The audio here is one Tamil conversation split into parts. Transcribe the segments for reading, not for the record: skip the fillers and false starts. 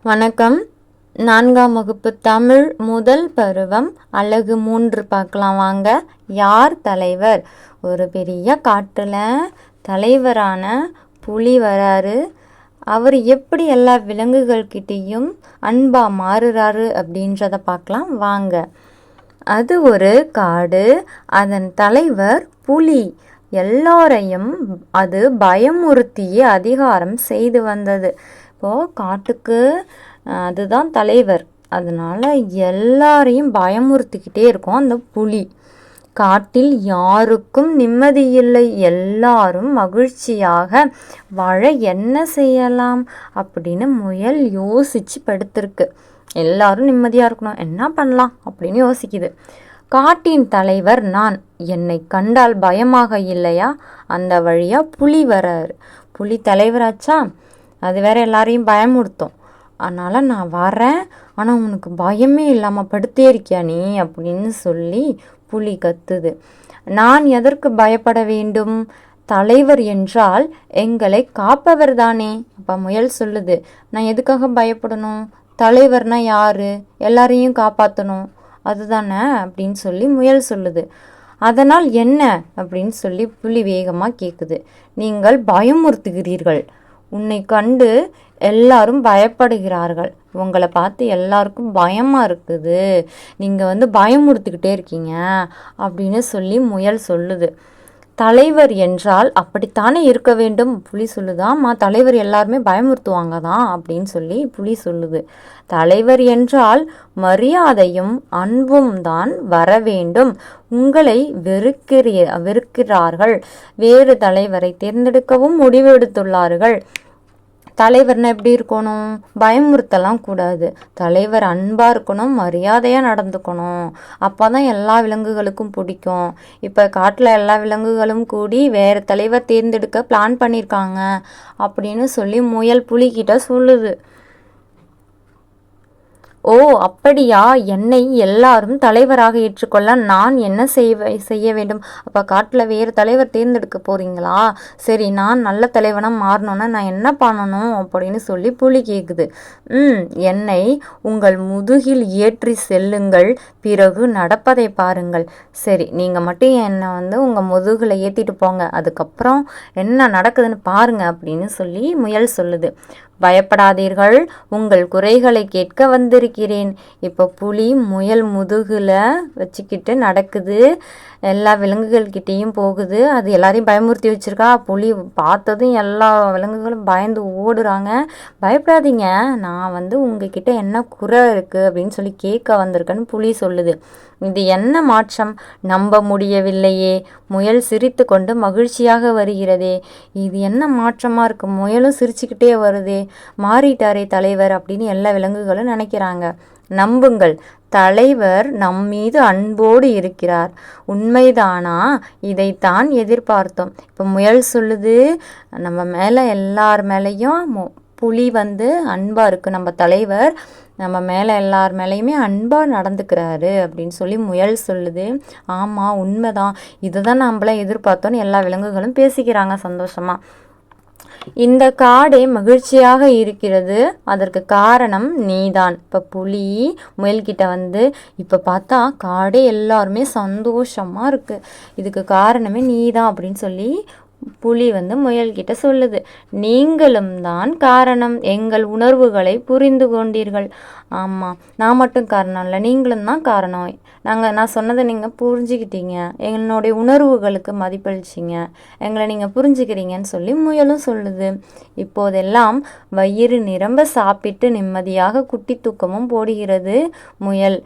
வணக்கம். 4ஆம் வகுப்பு தமிழ் முதல் பருவம் அலகு 3 பார்க்கலாம் வாங்க. யார் தலைவர்? ஒரு பெரிய காட்டில் தலைவரான புலி வராரு. அவர் எப்படி எல்லா விலங்குகள்கிட்டையும் அன்பா மாறுறாரு அப்படின்றத பார்க்கலாம் வாங்க. அது ஒரு காடு. அதன் தலைவர் புலி. எல்லோரையும் அது பயமுறுத்தியே அதிகாரம் செய்து வந்தது. இப்போது காட்டுக்கு அதுதான் தலைவர். அதனால் எல்லாரையும் பயமுறுத்திக்கிட்டே இருக்கும் அந்த புலி. காட்டில் யாருக்கும் நிம்மதியில்லை. எல்லாரும் மகிழ்ச்சியாக வாழ என்ன செய்யலாம் அப்படின்னு முயல் யோசித்து படுத்திருக்கு. எல்லாரும் நிம்மதியாக இருக்கணும், என்ன பண்ணலாம் அப்படின்னு யோசிக்குது. காட்டின் தலைவர் நான். என்னை கண்டால் பயமாக இல்லையா? அந்த வழியாக புலி வராரு. புலி தலைவராச்சா, அது வேற எல்லாரையும் பயமுறுத்தும். அதனால் நான் வரேன், ஆனால் உனக்கு பயமே இல்லாமல் படுத்தே இருக்கியா நீ அப்படின்னு சொல்லி புலி கத்துது. நான் எதற்கு பயப்பட வேண்டும்? தலைவர் என்றால் எங்களை காப்பவர் தானே. அப்போ முயல் சொல்லுது, நான் எதுக்காக பயப்படணும்? தலைவர்னா யாரு? எல்லாரையும் காப்பாற்றணும், அதுதானே அப்படின்னு சொல்லி முயல் சொல்லுது. அதனால் என்ன அப்படின்னு சொல்லி புலி வேகமாக கேட்குது. நீங்கள் பயமுறுத்துகிறீர்கள். உன்னை கண்டு எல்லாரும் பயப்படுகிறார்கள். உங்களை பார்த்து எல்லாருக்கும் பயமாக இருக்குது. நீங்கள் பயமுறுத்திக்கிட்டே இருக்கீங்க அப்படின்னு சொல்லி முயல் சொல்லுது. தலைவர் என்றால் அப்படித்தானே இருக்க வேண்டும். புலி சொல்லுதாம்மா, தலைவர் எல்லாருமே பயமுறுத்துவாங்க தான் அப்படின்னு சொல்லி புலி சொல்லுது. தலைவர் என்றால் மரியாதையும் அன்பும் தான் வர வேண்டும். உங்களை வெறுக்கிறார்கள். வேறு தலைவரை தேர்ந்தெடுக்கவும் முடிவெடுத்துள்ளார்கள். தலைவர்னா எப்படி இருக்கணும்? பயமுறுத்தலாம் கூடாது. தலைவர் அன்பாக இருக்கணும், மரியாதையாக நடந்துக்கணும். அப்போ தான் எல்லா விலங்குகளுக்கும் பிடிக்கும். இப்போ காட்டில் எல்லா விலங்குகளும் கூடி வேறு தலைவர் தேர்ந்தெடுக்க பிளான் பண்ணியிருக்காங்க அப்படின்னு சொல்லி முயல் புலிகிட்ட சொல்லுது. ஓ அப்படியா, என்னை எல்லாரும் தலைவராக ஏற்றுக்கொள்ள நான் என்ன செய்ய வேண்டும்? அப்போ காட்டில் வேறு தலைவர் தேர்ந்தெடுக்க போகிறீங்களா? சரி, நான் நல்ல தலைவனாக மாறணுன்னா நான் என்ன பண்ணணும் அப்படின்னு சொல்லி புலி கேட்குது. என்னை உங்கள் முதுகில் ஏற்றி செல்லுங்கள், பிறகு நடப்பதை பாருங்கள். சரி, நீங்கள் மட்டும் என்னை உங்கள் முதுகில் ஏற்றிட்டு போங்க, அதுக்கப்புறம் என்ன நடக்குதுன்னு பாருங்க அப்படின்னு சொல்லி முயல் சொல்லுது. பயப்படாதீர்கள், உங்கள் குறைகளை கேட்க வந்திருக்கிறேன். இப்போ புலி முயல் முதுகில் வச்சுக்கிட்டு நடக்குது, எல்லா விலங்குகள்கிட்டேயும் போகுது. அது எல்லாரையும் பயமுறுத்தி வச்சுருக்கா. புலி பார்த்ததும் எல்லா விலங்குகளும் பயந்து ஓடுறாங்க. பயப்படாதீங்க, நான் உங்ககிட்ட என்ன குறை இருக்குது அப்படின்னு சொல்லி கேட்க வந்திருக்கேன்னு புலி சொல்லுது. இது என்ன மாற்றம்? நம்ப முடியவில்லையே. முயல் சிரித்து கொண்டு மகிழ்ச்சியாக வருகிறதே. இது என்ன மாற்றமாக இருக்குது? முயலும் சிரிச்சுக்கிட்டே வருதே. மாறிட்டாரே தலைவர் அப்படின்னு எல்லா விலங்குகளும் நினைக்கிறாங்க. நம்புங்கள், தலைவர் நம் மீது அன்போடு இருக்கிறார். உண்மைதானா? இதைத்தான் எதிர்பார்த்தோம். இப்போ முயல் சொல்லுது, நம்ம மேலே எல்லார் மேலேயும் புலி அன்பாக இருக்குது. நம்ம தலைவர் நம்ம மேலே எல்லார் மேலேயுமே அன்பாக நடந்துக்கிறாரு அப்படின்னு சொல்லி முயல் சொல்லுது. ஆமாம், உண்மைதான், இதுதான் நம்மளாம் எதிர்பார்த்தோன்னு எல்லா விலங்குகளும் பேசிக்கிறாங்க சந்தோஷமாக. இந்த காடே மகிழ்ச்சியாக இருக்கிறது, அதற்கு காரணம் நீதான். இப்போ புலி முயல்கிட்ட இப்போ பார்த்தா காடே எல்லாருமே சந்தோஷமாக இருக்குது, இதுக்கு காரணமே நீதான் அப்படின்னு சொல்லி புலி முயல்கிட்ட சொல்லுது. நீங்களும் தான் காரணம். எங்கள் உணர்வுகளை புரிந்து கொண்டீர்கள். ஆமாம், நான் மட்டும் காரணம் இல்லை, நீங்களும் தான் காரணம். நான் சொன்னதை நீங்கள் புரிஞ்சுக்கிட்டீங்க, என்னுடைய உணர்வுகளுக்கு மதிப்பளிச்சிங்க, எங்களை நீங்கள் புரிஞ்சுக்கிறீங்கன்னு சொல்லி முயலும் சொல்லுது. இப்போதெல்லாம் வயிறு நிரம்ப சாப்பிட்டு நிம்மதியாக குட்டி தூக்கமும் போடுகிறது முயல்.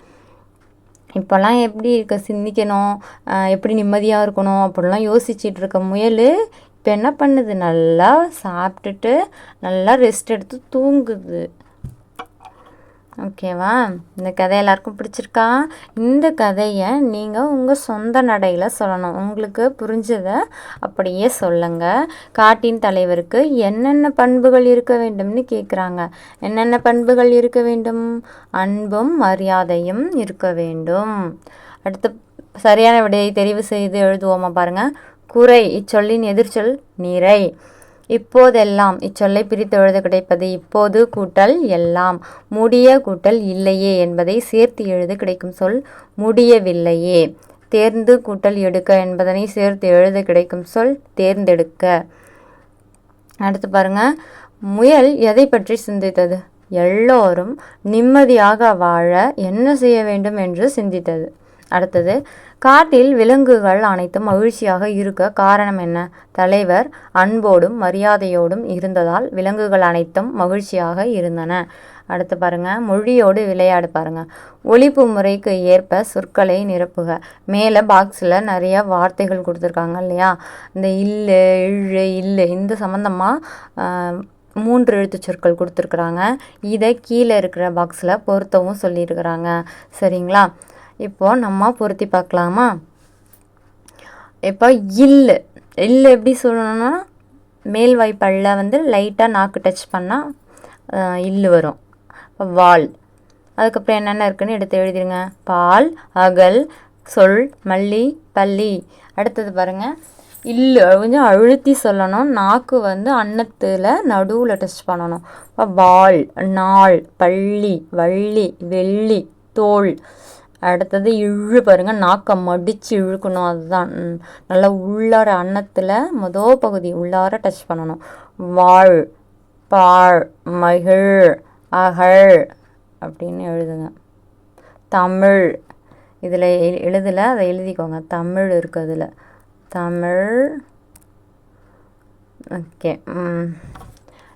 இப்போல்லாம் எப்படி இருக்க சிந்திக்கணும், எப்படி நிம்மதியாக இருக்கணும் அப்படிலாம் யோசிச்சுட்டு இருக்க முயல் இப்போ என்ன பண்ணுது? நல்லா சாப்பிட்டுட்டு நல்லா ரெஸ்ட் எடுத்து தூங்குது. ஓகேவா? இந்த கதை எல்லாருக்கும் பிடிச்சிருக்கா? இந்த கதையை நீங்கள் உங்கள் சொந்த நடையில் சொல்லணும். உங்களுக்கு புரிஞ்சதை அப்படியே சொல்லுங்கள். காட்டின் தலைவருக்கு என்னென்ன பண்புகள் இருக்க வேண்டும்னு கேட்குறாங்க. என்னென்ன பண்புகள் இருக்க வேண்டும்? அன்பும் மரியாதையும் இருக்க வேண்டும். அடுத்து சரியான விடையை தெரிவு செய்து எழுதுவோமா பாருங்கள். குறை இச்சொல்லின் எதிர்ச்சொல் நிறை. இப்போதெல்லாம் இச்சொல்லை பிரித்து எழுத கிடைப்பது இப்போது கூட்டல் எல்லாம். முடிய கூட்டல் இல்லையே என்பதை சேர்த்து எழுத கிடைக்கும் சொல் முடியவில்லையே. தேர்ந்து கூட்டல் எடுக்க என்பதனை சேர்த்து எழுத கிடைக்கும் சொல் தேர்ந்தெடுக்க. அடுத்து பாருங்க, முயல் எதை பற்றி சிந்தித்தது? எல்லோரும் நிம்மதியாக வாழ என்ன செய்ய வேண்டும் என்று சிந்தித்தது. அடுத்தது, காட்டில் விலங்குகள் அனைத்தும் மகிழ்ச்சியாக இருக்க காரணம் என்ன? தலைவர் அன்போடும் மரியாதையோடும் இருந்ததால் விலங்குகள் அனைத்தும் மகிழ்ச்சியாக இருந்தன. அடுத்து பாருங்க, மொழியோடு விளையாடு பாருங்க. ஒலிப்பு முறைக்கு ஏற்ப சொற்களை நிரப்புக. மேலே பாக்ஸில் நிறைய வார்த்தைகள் கொடுத்துருக்காங்க இல்லையா? இந்த இல்லு, இழு, இல்லு இந்த சம்மந்தமாக 3 எழுத்து சொற்கள் கொடுத்துருக்குறாங்க. இதை கீழே இருக்கிற பாக்ஸில் பொருத்தவும் சொல்லியிருக்கிறாங்க. சரிங்களா? இப்போது நம்ம பொருத்தி பார்க்கலாமா? இப்போ இல்லு இல்லு எப்படி சொல்லணும்னா, மேல்வாய்ப்பல்ல வந்து லைட்டாக நாக்கு டச் பண்ணால் இல்லு வரும். இப்போ வால், அதுக்கப்புறம் என்னென்ன இருக்குன்னு எடுத்து எழுதிடுங்க. பால், அகல், சொல், மல்லி, பள்ளி. அடுத்தது பாருங்கள், இல்லு கொஞ்சம் அழுத்தி சொல்லணும். நாக்கு வந்து அன்னத்தில் நடுவில் டச் பண்ணணும். இப்போ வால், நாள், பள்ளி, வள்ளி, வெள்ளி, தோல். அடுத்தது இழு பாருங்கள், நாக்கை மடித்து இழுக்கணும். அதுதான் நல்லா உள்ளார அன்னத்தில் பகுதி உள்ளார டச் பண்ணணும். வாழ், பாழ், மகிழ், அகழ் அப்படின்னு எழுதுங்க. தமிழ், இதில் எழுதலை, அதை எழுதிக்கோங்க. தமிழ் இருக்குது அதில். தமிழ். ஓகே.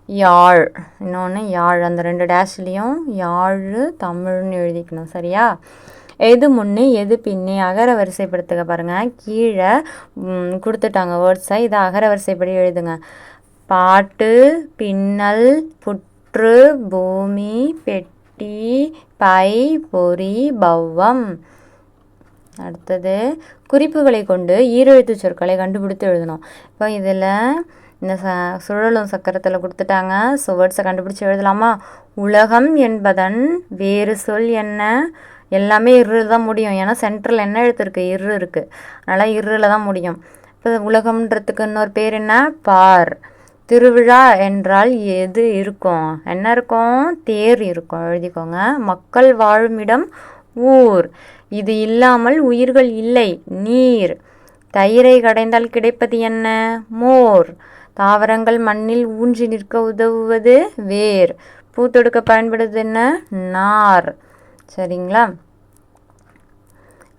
யாழ், இன்னொன்று யாழ். அந்த 2 டேஷ்லேயும் யாழ் தமிழ்னு எழுதிக்கணும். சரியா? எது முன்னே எது பின்னே அகர வரிசைப்படுத்துக பாருங்கள். கீழே கொடுத்துட்டாங்க வேர்ட்ஸை. இதை அகர வரிசைப்படி எழுதுங்க. பாட்டு, பின்னல், புற்று, பூமி, பெட்டி, பை, பொறி, பவ்வம். அடுத்தது, குறிப்புகளை கொண்டு ஈரெழுத்து சொற்களை கண்டுபிடித்து எழுதணும். இப்போ இதில் இந்த சுழலும் சக்கரத்தில் கொடுத்துட்டாங்க. ஸோ வேர்ட்ஸை கண்டுபிடிச்சி எழுதலாமா? உலகம் என்பதன் வேறு சொல் என்ன? எல்லாமே இரு தான் முடியும். ஏன்னா சென்ட்ரல் என்ன எழுத்து இருக்குது? இரு இருக்குது. அதனால் இருல தான் முடியும். இப்போ உலகம்ன்றதுக்கு இன்னொரு பேர் என்ன? பார். திருவிழா என்றால் எது இருக்கும்? என்ன இருக்கும்? தேர் இருக்கும். எழுதிக்கோங்க. மக்கள் வாழும் இடம் ஊர். இது இல்லாமல் உயிர்கள் இல்லை. நீர். தயிரை கடைந்தால் கிடைப்பது என்ன? மோர். தாவரங்கள் மண்ணில் ஊன்றி நிற்க உதவுவது வேர். பூத்தொடுக்க பயன்படுவது என்ன? நார். சரிங்களா?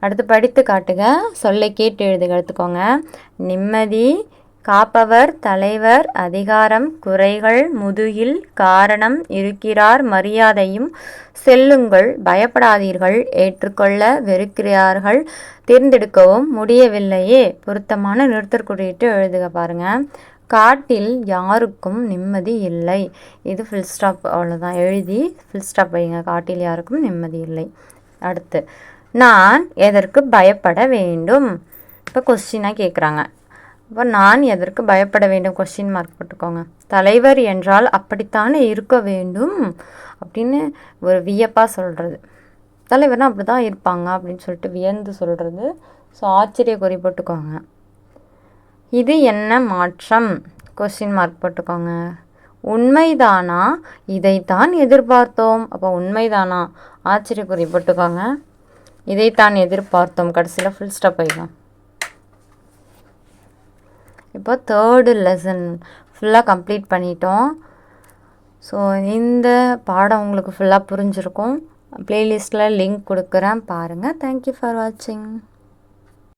அடுத்து படித்து காட்டுக. சொல்லை கேட்டு எழுதுக. எடுத்துக்கோங்க. நிம்மதி, காப்பவர், தலைவர், அதிகாரம், குறைகள், முதுகில், காரணம், இருக்கிறார், மரியாதையும், செல்லுங்கள், பயப்படாதீர்கள், ஏற்றுக்கொள்ள, வெறுக்கிறார்கள், தேர்ந்தெடுக்கவும் முடியவில்லையே. பொருத்தமான நிறுத்தற்குறியிட்டு எழுதுக பாருங்க. காட்டில் யாருக்கும் நிம்மதி இல்லை. இது ஃபுல் ஸ்டாப். அவ்வளோதான். எழுதி ஃபுல் ஸ்டாப் வைங்க. காட்டில் யாருக்கும் நிம்மதி இல்லை. அடுத்து, நான் எதற்கு பயப்பட வேண்டும்? இப்போ கொஸ்டினாக கேட்குறாங்க. இப்போ நான் எதற்கு பயப்பட வேண்டும்? கொஸ்டின் மார்க் போட்டுக்கோங்க. தலைவர் என்றால் அப்படித்தானே இருக்க வேண்டும் அப்படின்னு ஒரு வியப்பாக சொல்கிறது. தலைவர்னால் அப்படி தான் இருப்பாங்க அப்படின்னு சொல்லிட்டு வியந்து சொல்கிறது. ஸோ ஆச்சரிய குறி போட்டுக்கோங்க. இது என்ன மாற்றம்? கொஸ்டின் மார்க் போட்டுக்கோங்க. உண்மைதானா? இதைத்தான் எதிர்பார்த்தோம். அப்போ உண்மைதானா? ஆச்சரிய குறி போட்டுக்கோங்க. இதைத்தான் எதிர்பார்த்தோம். கடைசியில் ஃபுல் ஸ்டாப் ஆகிடும். இப்போ 3rd லெசன் ஃபுல்லாக கம்ப்ளீட் பண்ணிட்டோம். ஸோ இந்த பாடம் உங்களுக்கு ஃபுல்லாக புரிஞ்சிருக்கும். ப்ளேலிஸ்ட்டில் லிங்க் கொடுக்குறேன், பாருங்கள். தேங்க்யூ ஃபார் வாட்சிங்.